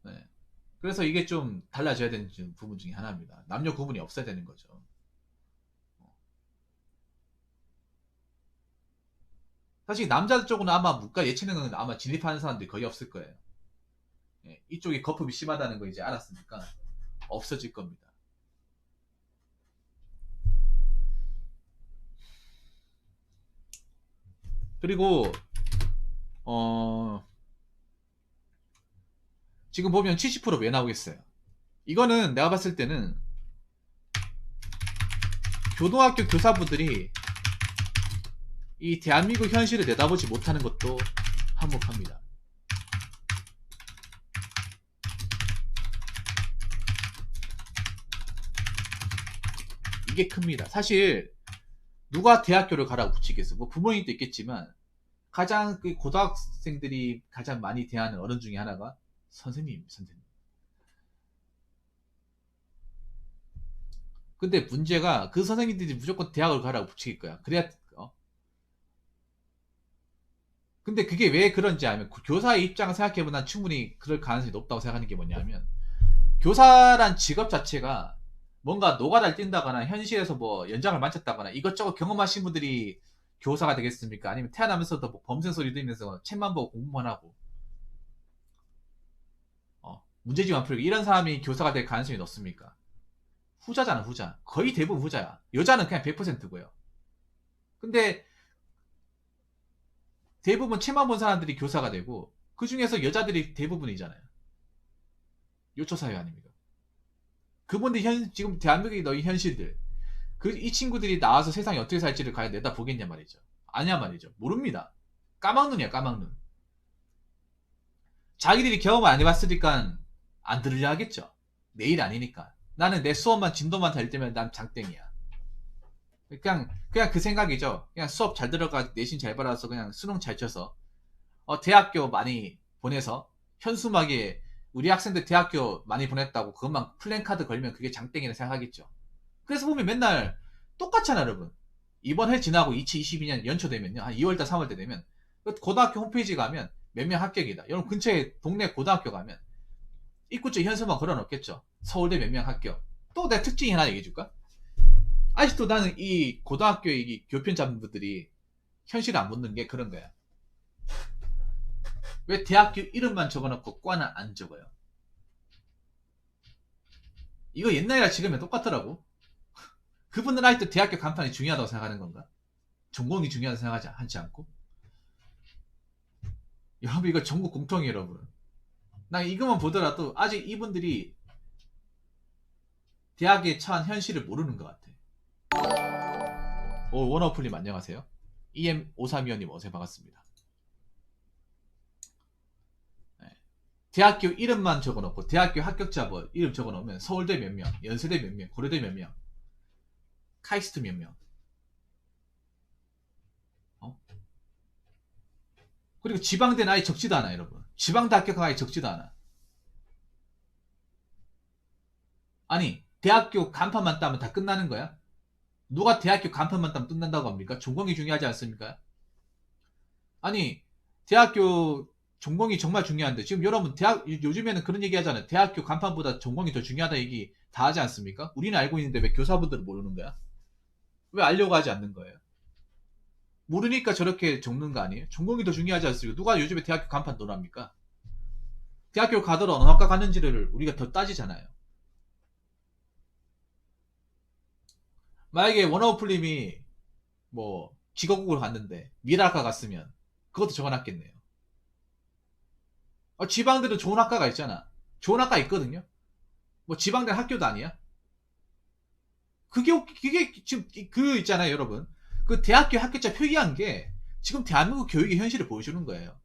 네. 그래서 이게 좀 달라져야 되는 부분 중에 하나입니다. 남녀 구분이 없어야 되는 거죠. 사실 남자 쪽은 아마 문과 예체능은 아마 진입하는 사람들이 거의 없을 거예요. 예, 이쪽이 거품이 심하다는 거 이제 알았으니까 없어질 겁니다. 그리고 지금 보면 70%왜 나오겠어요? 이거는 내가 봤을 때는 고등학교 교사분들이 이 대한민국 현실을 내다보지 못하는 것도 한몫합니다. 이게 큽니다. 사실 누가 대학교를 가라고 붙이겠어? 뭐 부모님도 있겠지만 가장 그 고등학생들이 가장 많이 대하는 어른 중에 하나가 선생님. 근데 문제가 그 선생님들이 무조건 대학을 가라고 붙일 거야. 그래야 근데 그게 왜 그런지 알면 교사의 입장을 생각해보면 충분히 그럴 가능성이 높다고 생각하는 게 뭐냐면 교사란 직업 자체가 뭔가 노가다를 뛴다거나 현실에서 뭐 연장을 만졌다거나 이것저것 경험하신 분들이 교사가 되겠습니까? 아니면 태어나면서도 뭐 범죄 소리 들으면서 책만 보고 공부만 하고 문제지만 풀고 이런 사람이 교사가 될 가능성이 높습니까? 후자잖아 후자. 거의 대부분 후자야. 여자는 그냥 100%고요. 근데 대부분 책만 본 사람들이 교사가 되고 그 중에서 여자들이 대부분이잖아요. 요초사회 아닙니까? 그분들 지금 대한민국의 너희 현실들 이 친구들이 나와서 세상이 어떻게 살지를 과연 내다보겠냐 말이죠. 아냐 말이죠. 모릅니다. 까막눈이야 까막눈. 자기들이 경험을 안 해봤으니까 안 들으려 하겠죠. 내일 아니니까. 나는 내 수업만 진도만 잘 때면 난 장땡이야. 그냥 그 생각이죠. 그냥 수업 잘 들어가 내신 잘 받아서 그냥 수능 잘 쳐서 대학교 많이 보내서 현수막에 우리 학생들 대학교 많이 보냈다고 그것만 플랜카드 걸면 그게 장땡이라 생각하겠죠. 그래서 보면 맨날 똑같잖아 여러분. 이번 해 지나고 2022년 연초 되면요 한 2월달 3월달 되면 고등학교 홈페이지 가면 몇 명 합격이다. 여러분 근처에 동네 고등학교 가면 입구째 현수막 걸어놓겠죠. 서울대 몇 명 합격. 또 내 특징이 하나 얘기해줄까? 아직도 나는 이 고등학교의 이 교편자분들이 현실을 안 묻는 게 그런 거야. 왜 대학교 이름만 적어놓고 과는 안 적어요? 이거 옛날이랑 지금이랑 똑같더라고. 그분은 아직도 대학교 간판이 중요하다고 생각하는 건가? 전공이 중요하다고 생각하지 않지 않고? 여러분 이거 전국 공통이에요 여러분. 난 이것만 보더라도 아직 이분들이 대학에 처한 현실을 모르는 것 같아. 오, 원어플님 안녕하세요. EM532호님 어서 반갑습니다. 네. 대학교 이름만 적어놓고 대학교 합격자 뭐 이름 적어놓으면 서울대 몇 명, 연세대 몇 명, 고려대 몇 명, 카이스트 몇 명. 그리고 지방대는 아예 적지도 않아 여러분. 지방대 합격한 아예 적지도 않아. 아니 대학교 간판만 따면 다 끝나는 거야? 누가 대학교 간판만 따면 끝난다고 합니까? 전공이 중요하지 않습니까? 아니 대학교 전공이 정말 중요한데 지금 여러분 대학 요즘에는 그런 얘기 하잖아요. 대학교 간판보다 전공이 더 중요하다 얘기 다 하지 않습니까? 우리는 알고 있는데 왜 교사분들은 모르는 거야? 왜 알려고 하지 않는 거예요? 모르니까 저렇게 적는 거 아니에요? 전공이 더 중요하지 않습니까? 누가 요즘에 대학교 간판 논합니까? 대학교 가더라 어느 학과 갔는지를 우리가 더 따지잖아요. 만약에 원어플님이 뭐 직업국을 갔는데 미라학과 갔으면 그것도 적어놨겠네요. 지방대도 좋은 학과가 있잖아. 좋은 학과 있거든요. 뭐 지방대 학교도 아니야. 그게 지금 그 있잖아요 여러분. 그 대학교 합격자 표기한 게 지금 대한민국 교육의 현실을 보여주는 거예요.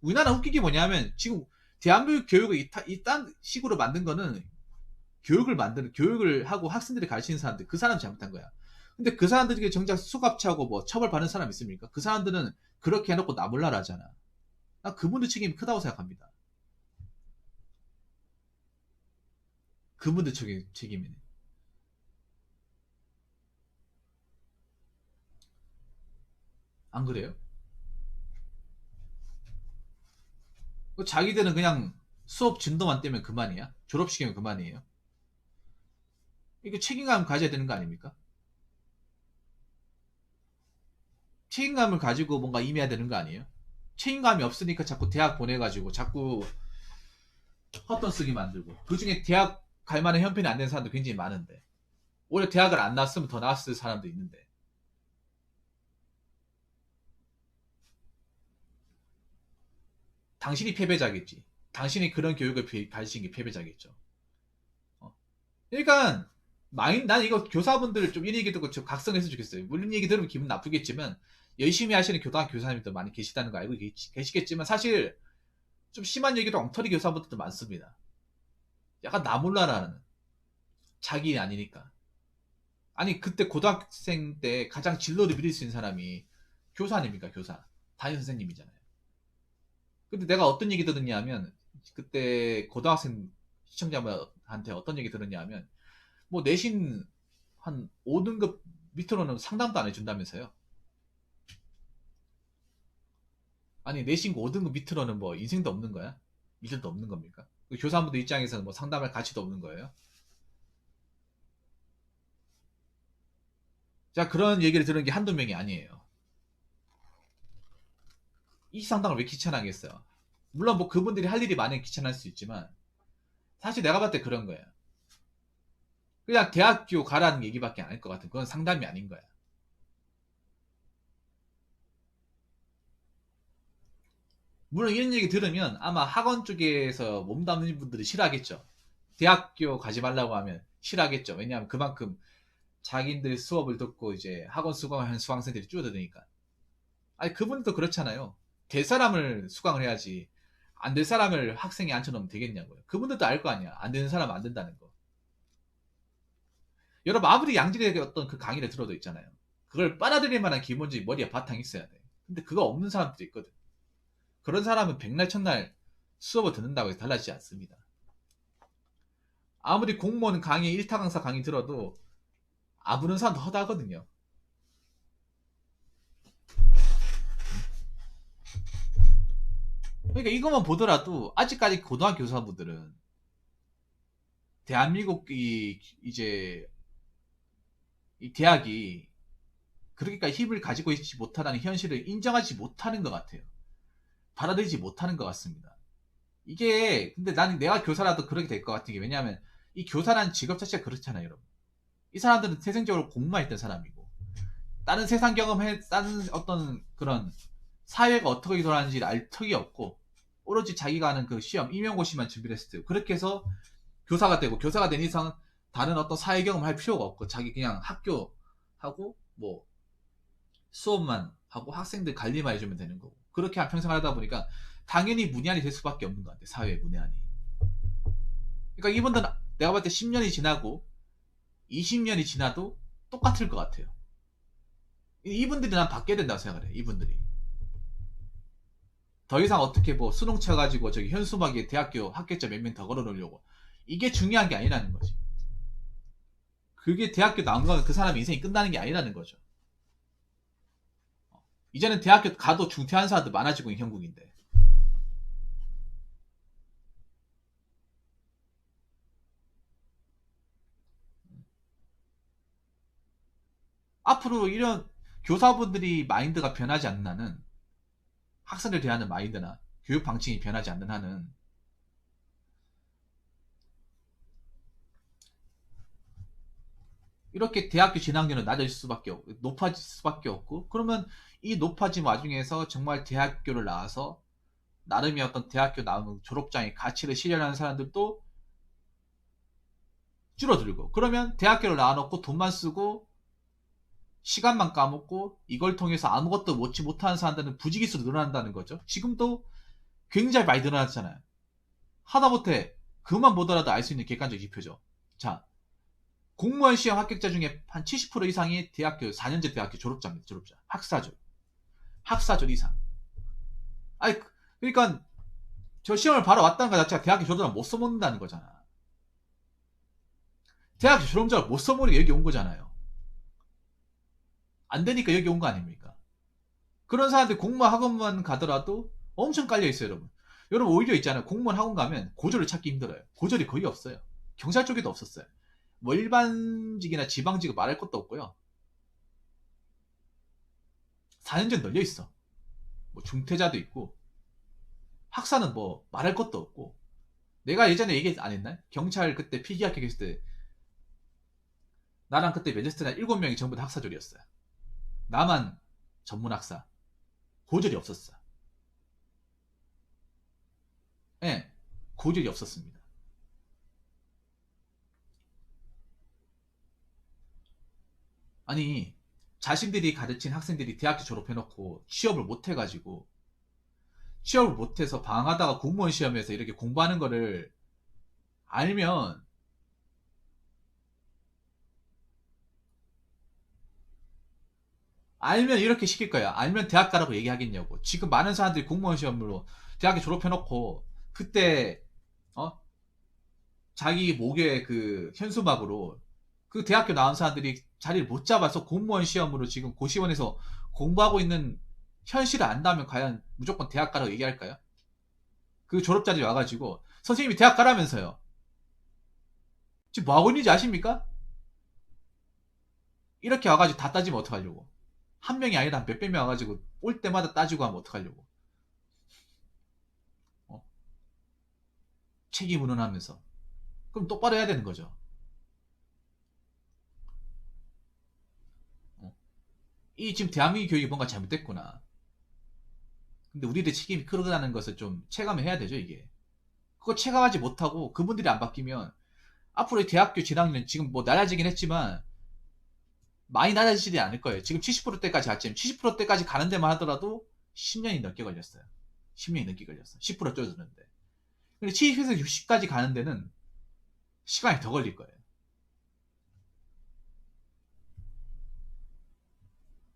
우리나라 웃기게 뭐냐면 지금 대한민국 교육을 이딴 식으로 만든 거는 교육을 하고 학생들이 가르치는 사람들 그 사람 잘못한 거야. 근데 그 사람들에게 정작 수갑차고 뭐 처벌받는 사람 있습니까? 그 사람들은 그렇게 해놓고 나몰라라 하잖아. 난 그분들 책임이 크다고 생각합니다. 그분들 책임이네. 안 그래요? 자기들은 그냥 수업 진도만 떼면 그만이야? 졸업시키면 그만이에요? 이거 책임감 가져야 되는 거 아닙니까? 책임감을 가지고 뭔가 임해야 되는 거 아니에요? 책임감이 없으니까 자꾸 대학 보내가지고 자꾸 헛돈 쓰기 만들고 그 중에 대학 갈 만한 형편이 안 되는 사람도 굉장히 많은데 오히려 대학을 안 나왔으면 더 나았을 사람도 있는데 당신이 패배자겠지. 당신이 그런 교육을 가르친 게 패배자겠죠. 그러니까 난 이거 교사분들 좀 이런 얘기 듣고 좀 각성했으면 좋겠어요. 물론 얘기 들으면 기분 나쁘겠지만 열심히 하시는 교당 교사님들 많이 계시다는 거 알고 계시겠지만 사실 좀 심한 얘기도 엉터리 교사분들도 많습니다. 약간 나 몰라라는 자기 일 아니니까. 아니 그때 고등학생 때 가장 진로를 믿을 수 있는 사람이 교사 아닙니까? 교사 담임 선생님이잖아요. 근데 내가 어떤 얘기 들었냐 하면 그때 고등학생 시청자분한테 어떤 얘기 들었냐 하면 뭐 내신 한 5등급 밑으로는 상담도 안 해준다면서요. 아니 내신 5등급 밑으로는 뭐 인생도 없는 거야? 미련도 없는 겁니까? 교사분들 입장에서는 뭐 상담할 가치도 없는 거예요? 자 그런 얘기를 들은 게 한두 명이 아니에요. 이 상담을 왜 귀찮아하겠어요? 물론 뭐 그분들이 할 일이 많으면 귀찮을 수 있지만 사실 내가 봤을 때 그런 거야. 그냥 대학교 가라는 얘기밖에 안 할 것 같은 그건 상담이 아닌 거야. 물론 이런 얘기 들으면 아마 학원 쪽에서 몸담는 분들이 싫어하겠죠. 대학교 가지 말라고 하면 싫어하겠죠. 왜냐하면 그만큼 자기들 수업을 듣고 이제 학원 수강하는 수강생들이 줄어드니까. 아니 그분도 그렇잖아요. 될 사람을 수강을 해야지 안 될 사람을 학생에 앉혀놓으면 되겠냐고요. 그분들도 알 거 아니야. 안 되는 사람 안 된다는 거. 여러분 아무리 양질의 어떤 그 강의를 들어도 있잖아요. 그걸 빨아들일 만한 기본적인 머리에 바탕이 있어야 돼. 근데 그거 없는 사람들이 있거든. 그런 사람은 백날 첫날 수업을 듣는다고 해서 달라지지 않습니다. 아무리 공무원 강의 1타 강사 강의 들어도 안 부는 사람도 허다하거든요. 그러니까 이것만 보더라도 아직까지 고등학교 교사분들은 대한민국이 이제 이 대학이 그렇게까지 힘을 가지고 있지 못하다는 현실을 인정하지 못하는 것 같아요. 받아들이지 못하는 것 같습니다. 이게 근데 나는 내가 교사라도 그렇게 될 것 같은 게 왜냐하면 이 교사라는 직업 자체가 그렇잖아요, 여러분. 이 사람들은 태생적으로 공부만 했던 사람이고 다른 세상 경험해 다른 어떤 그런 사회가 어떻게 돌아가는지를 알 턱이 없고 오로지 자기가 하는 그 시험 임용고시만 준비를 했을 때 그렇게 해서 교사가 되고 교사가 된 이상 다른 어떤 사회 경험을 할 필요가 없고 자기 그냥 학교 하고 뭐 수업만 하고 학생들 관리만 해주면 되는 거고 그렇게 한 평생 하다 보니까 당연히 문외한이 될 수밖에 없는 것 같아. 사회의 문외한이. 그러니까 이분들은 내가 봤을 때 10년이 지나고 20년이 지나도 똑같을 것 같아요. 이분들이 난 바뀌어야 된다고 생각을 해. 이분들이 더 이상 어떻게 뭐 수능 쳐가지고 저기 현수막에 대학교 합격자 몇 명 더 걸어놓으려고 이게 중요한 게 아니라는 거지. 그게 대학교 나온 거면 그 사람 인생이 끝나는 게 아니라는 거죠. 이제는 대학교 가도 중퇴한 사람들 많아지고 있는 형국인데 앞으로 이런 교사분들이 마인드가 변하지 않는 한은 학생들 대하는 마인드나 교육 방침이 변하지 않는 한은 이렇게 대학교 진학률은 낮아질 수밖에 없고 높아질 수밖에 없고 그러면 이 높아진 와중에서 정말 대학교를 나와서 나름의 어떤 대학교 나오는 졸업장의 가치를 실현하는 사람들도 줄어들고 그러면 대학교를 나와놓고 돈만 쓰고 시간만 까먹고 이걸 통해서 아무것도 얻지 못하는 사람들은 부지기수로 늘어난다는 거죠. 지금도 굉장히 많이 늘어났잖아요. 하다못해 그만 보더라도 알 수 있는 객관적 지표죠. 자, 공무원 시험 합격자 중에 한 70% 이상이 대학교 4년제 대학교 졸업자입니다. 졸업자. 학사졸 이상. 아니 그러니까 저 시험을 바로 왔다는 것 자체가 대학교 졸업장 못 써먹는다는 거잖아. 대학교 졸업장을 못 써먹으니까 여기 온 거잖아요. 안 되니까 여기 온 거 아닙니까? 그런 사람들 공무원 학원만 가더라도 엄청 깔려 있어요, 여러분. 여러분 오히려 있잖아요. 공무원 학원 가면 고졸을 찾기 힘들어요. 고졸이 거의 없어요. 경찰 쪽에도 없었어요. 뭐 일반직이나 지방직은 말할 것도 없고요. 4년제 널려 있어. 뭐 중퇴자도 있고 학사는 뭐 말할 것도 없고 내가 예전에 얘기 안 했나요? 경찰 그때 필기 합격했을 때 나랑 그때 면접했을 때 7명이 전부 다 학사졸이었어요. 나만 전문 학사. 고졸이 없었어. 예, 네, 고졸이 없었습니다. 아니 자신들이 가르친 학생들이 대학교 졸업해놓고 취업을 못해가지고 취업을 못해서 방황하다가 공무원 시험에서 이렇게 공부하는 거를 알면 이렇게 시킬 거야. 알면 대학 가라고 얘기하겠냐고. 지금 많은 사람들이 공무원 시험으로 대학교 졸업해놓고 그때 어 자기 목에 그 현수막으로 그 대학교 나온 사람들이 자리를 못 잡아서 공무원 시험으로 지금 고시원에서 공부하고 있는 현실을 안다면 과연 무조건 대학 가라고 얘기할까요? 그 졸업자들이 와가지고 선생님이 대학 가라면서요. 지금 뭐 하고 있는지 아십니까? 이렇게 와가지고 다 따지면 어떡하려고. 한 명이 아니라 몇백 명 와가지고 올 때마다 따지고 하면 어떡하려고. 어? 책임 운운하면서. 그럼 똑바로 해야 되는 거죠. 어? 이 지금 대한민국 교육이 뭔가 잘못됐구나. 근데 우리들의 책임이 크다는 것을 좀 체감을 해야 되죠, 이게. 그거 체감하지 못하고 그분들이 안 바뀌면 앞으로 이 대학교 진학률은 지금 뭐 낮아지긴 했지만 많이 낮아지지 않을 거예요. 지금 70%대까지 갔지만 70%대까지 가는 데만 하더라도 10년이 넘게 걸렸어요. 10년이 넘게 걸렸어. 10% 줄어드는데. 근데 70에서 60까지 가는 데는 시간이 더 걸릴 거예요.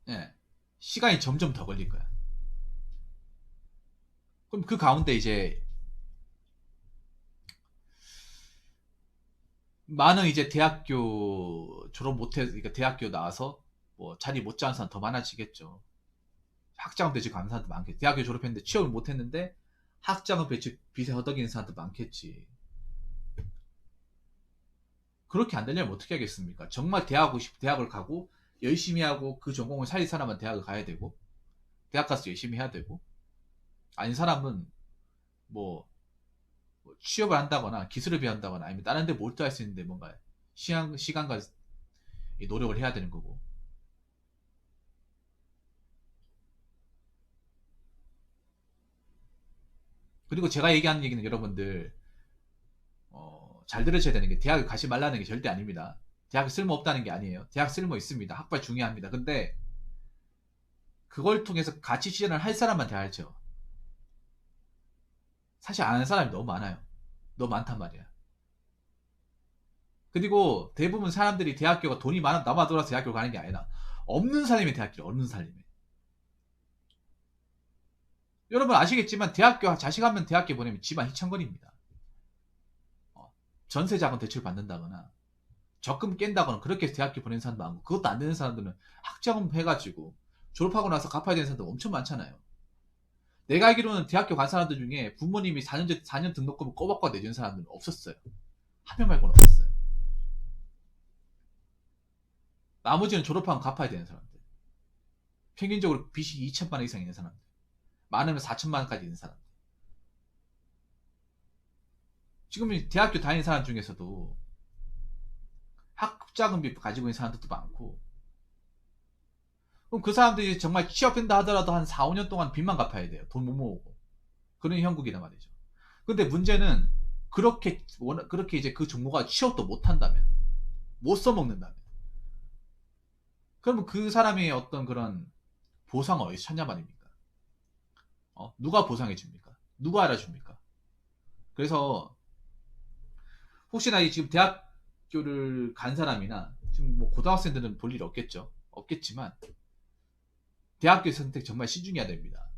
예. 시간이 점점 더 걸릴 거야. 그럼 그 가운데 이제 많은 이제 대학교 졸업 못해, 그러니까 대학교 나와서 뭐 자리 못 잡은 사람 더 많아지겠죠. 학자금 되지 가는 사람도 많겠죠. 대학교 졸업했는데 취업을 못했는데 학자금 배치 빚에 허덕이는 사람도 많겠지. 그렇게 안 되려면 어떻게 하겠습니까? 정말 대학을 가고 열심히 하고 그 전공을 살릴 사람은 대학을 가야 되고 대학 가서 열심히 해야 되고 아닌 사람은 뭐 취업을 한다거나 기술을 배운다거나 아니면 다른 데 몰두할 수 있는데 뭔가 시간과 이 노력을 해야 되는 거고. 그리고 제가 얘기하는 얘기는 여러분들 잘 들으셔야 되는 게 대학을 가지 말라는 게 절대 아닙니다. 대학이 쓸모 없다는 게 아니에요. 대학 쓸모 있습니다. 학벌 중요합니다. 근데 그걸 통해서 가치 실현을 할 사람만 대학죠. 사실 안 하는 사람이 너무 많아요. 너무 많단 말이야. 그리고 대부분 사람들이 대학교가 돈이 많아 남아 돌아서 대학교 가는 게 아니라 없는 사람이 대학교 없는 사람이. 여러분 아시겠지만 대학교 자식 한 명 대학교 보내면 집안 희창거리입니다. 전세 자금 대출 받는다거나 적금 깬다거나 그렇게 해서 대학교 보내는 사람도 많고 그것도 안 되는 사람들은 학자금 해가지고 졸업하고 나서 갚아야 되는 사람들 엄청 많잖아요. 내가 알기로는 대학교 간 사람들 중에 부모님이 4년 등록금을 꼬박꼬박 내준 사람들은 없었어요. 한 명 말고는 없었어요. 나머지는 졸업하면 갚아야 되는 사람들. 평균적으로 빚이 2천만 원 이상 있는 사람들. 많으면 4천만 원까지 있는 사람들. 지금 대학교 다니는 사람 중에서도 학자금비 가지고 있는 사람들도 많고 그럼 그 사람들이 정말 취업된다 하더라도 한 4, 5년 동안 빚만 갚아야 돼요. 돈 못 모으고. 그런 형국이란 말이죠. 근데 문제는 그렇게 이제 그 종목가 취업도 못 한다면 못 써먹는다면 그러면 그 사람의 어떤 그런 보상을 어디서 찾냐 말입니까? 누가 보상해 줍니까? 누가 알아줍니까? 그래서 혹시나 지금 대학교를 간 사람이나 지금 뭐 고등학생들은 볼 일 없겠죠. 없겠지만 대학교 선택 정말 신중해야 됩니다.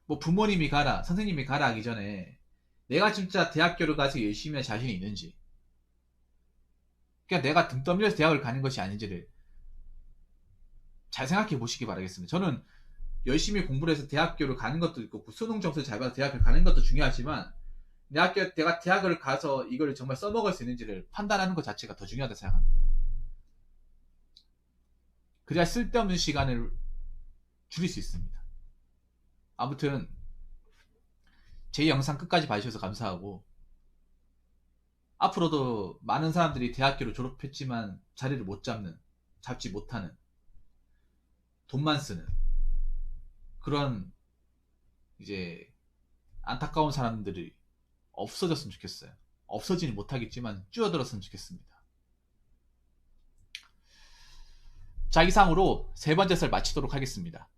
뭐 부모님이 가라, 선생님이 가라 하기 전에 내가 진짜 대학교를 가서 열심히 할 자신이 있는지 그냥 내가 등 떠밀려서 대학을 가는 것이 아닌지를 잘 생각해 보시기 바라겠습니다. 저는 열심히 공부를 해서 대학교를 가는 것도 있고 수능 점수를 잘 받아서 대학을 가는 것도 중요하지만 내가 대학을 가서 이걸 정말 써먹을 수 있는지를 판단하는 것 자체가 더 중요하다고 생각합니다. 그래야 쓸데없는 시간을 줄일 수 있습니다. 아무튼 제 영상 끝까지 봐주셔서 감사하고 앞으로도 많은 사람들이 대학교를 졸업했지만 자리를 못 잡지 못하는 돈만 쓰는 그런 이제 안타까운 사람들이 없어졌으면 좋겠어요. 없어지는 못하겠지만 줄어들었으면 좋겠습니다. 자, 이상으로 세 번째 설 마치도록 하겠습니다.